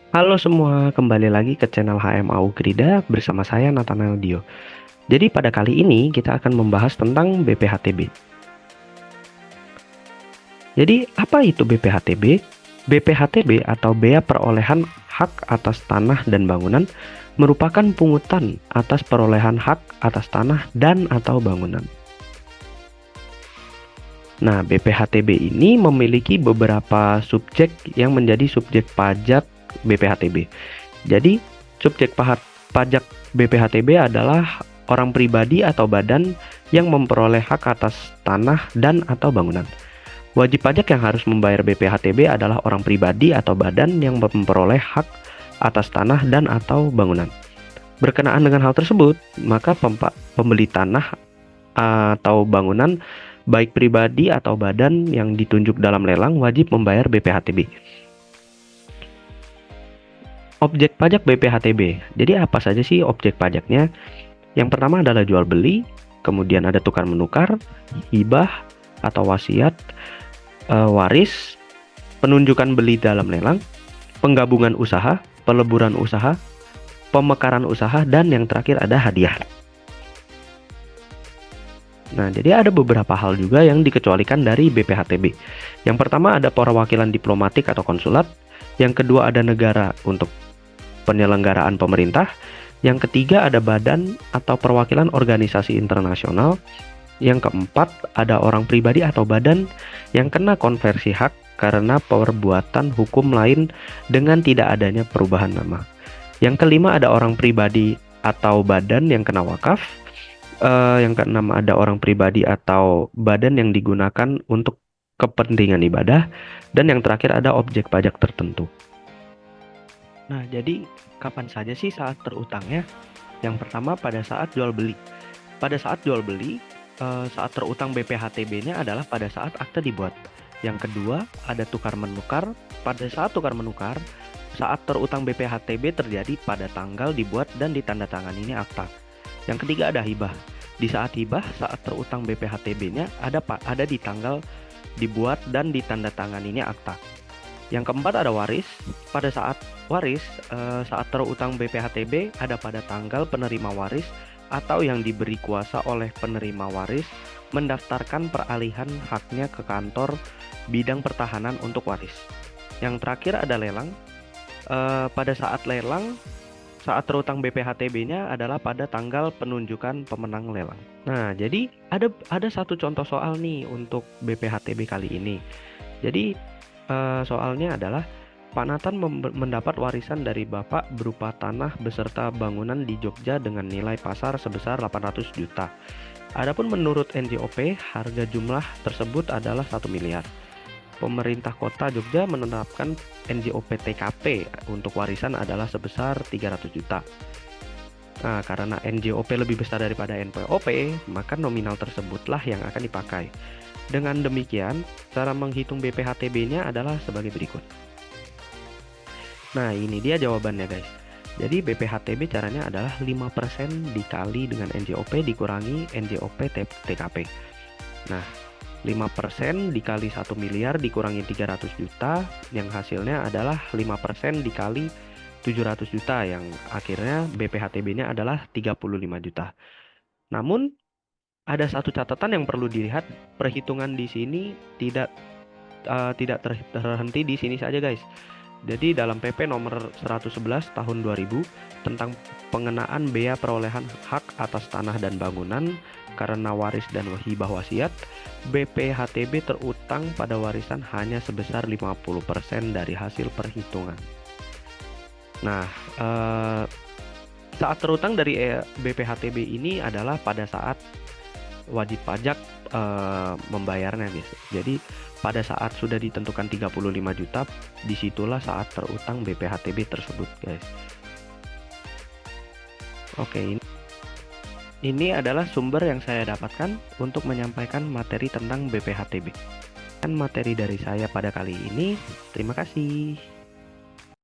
Halo semua, kembali lagi ke channel HMAU Krida bersama saya Nathanael Dio. Jadi pada kali ini kita akan membahas tentang BPHTB. Jadi apa itu BPHTB? BPHTB atau Bea Perolehan Hak Atas Tanah dan Bangunan merupakan pungutan atas perolehan hak atas tanah dan atau bangunan. Nah, BPHTB ini memiliki beberapa subjek yang menjadi subjek pajak BPHTB. Jadi, subjek pajak BPHTB adalah orang pribadi atau badan yang memperoleh hak atas tanah dan atau bangunan. Wajib pajak yang harus membayar BPHTB adalah orang pribadi atau badan yang memperoleh hak atas tanah dan atau bangunan. Berkenaan dengan hal tersebut, maka pembeli tanah atau bangunan baik pribadi atau badan yang ditunjuk dalam lelang wajib membayar BPHTB. Objek pajak BPHTB. Jadi apa saja sih objek pajaknya? Yang pertama adalah jual beli, kemudian ada tukar menukar, hibah atau wasiat, waris, penunjukan beli dalam lelang, penggabungan usaha, peleburan usaha, pemekaran usaha, dan yang terakhir ada hadiah. Nah, jadi ada beberapa hal juga yang dikecualikan dari BPHTB. Yang pertama ada perwakilan diplomatik atau konsulat. Yang kedua ada negara untuk penyelenggaraan pemerintah. Yang ketiga ada badan atau perwakilan organisasi internasional. Yang keempat ada orang pribadi atau badan yang kena konversi hak karena perbuatan hukum lain dengan tidak adanya perubahan nama. Yang kelima ada orang pribadi atau badan yang kena wakaf. Yang keenam ada orang pribadi atau badan yang digunakan untuk kepentingan ibadah. Dan yang terakhir ada objek pajak tertentu. Nah, jadi kapan saja sih saat terutangnya? Yang pertama pada saat jual beli. Pada saat jual beli, saat terutang BPHTB-nya adalah pada saat akte dibuat. Yang kedua ada tukar menukar. Pada saat tukar menukar, saat terutang BPHTB terjadi pada tanggal dibuat dan ditandatangani ini akta. Yang ketiga ada hibah. Di saat hibah, saat terutang BPHTB-nya ada di tanggal dibuat dan ditandatanganinya akta. Yang keempat ada waris. Pada saat waris, saat terutang BPHTB ada pada tanggal penerima waris atau yang diberi kuasa oleh penerima waris mendaftarkan peralihan haknya ke kantor bidang pertahanan untuk waris. Yang terakhir ada lelang. Pada saat lelang, saat terutang BPHTB-nya adalah pada tanggal penunjukan pemenang lelang. Nah, jadi ada satu contoh soal nih untuk BPHTB kali ini. Jadi soalnya adalah Pak Nathan mendapat warisan dari Bapak berupa tanah beserta bangunan di Jogja dengan nilai pasar sebesar 800 juta. Adapun menurut NJOP, harga jumlah tersebut adalah 1 miliar. Pemerintah Kota Jogja menetapkan NJOP TKP untuk warisan adalah sebesar 300 juta. Nah, karena NJOP lebih besar daripada NPOP, maka nominal tersebutlah yang akan dipakai. Dengan demikian, cara menghitung BPHTB-nya adalah sebagai berikut. Nah, ini dia jawabannya guys. Jadi BPHTB caranya adalah 5% dikali dengan NJOP dikurangi NJOP TKP. Nah, 5% dikali 1 miliar dikurangi 300 juta, yang hasilnya adalah 5% dikali 700 juta, yang akhirnya BPHTB-nya adalah 35 juta. Namun, ada satu catatan yang perlu dilihat, perhitungan di sini tidak terhenti di sini saja guys. Jadi dalam PP nomor 111 tahun 2000 tentang pengenaan bea perolehan hak atas tanah dan bangunan karena waris dan hibah wasiat, BPHTB terutang pada warisan hanya sebesar 50% dari hasil perhitungan. Nah, saat terutang dari BPHTB ini adalah pada saat wajib pajak membayarnya guys. Jadi pada saat sudah ditentukan 35 juta, disitulah saat terutang BPHTB tersebut guys. Oke, ini adalah sumber yang saya dapatkan untuk menyampaikan materi tentang BPHTB. Dan materi dari saya pada kali ini, terima kasih.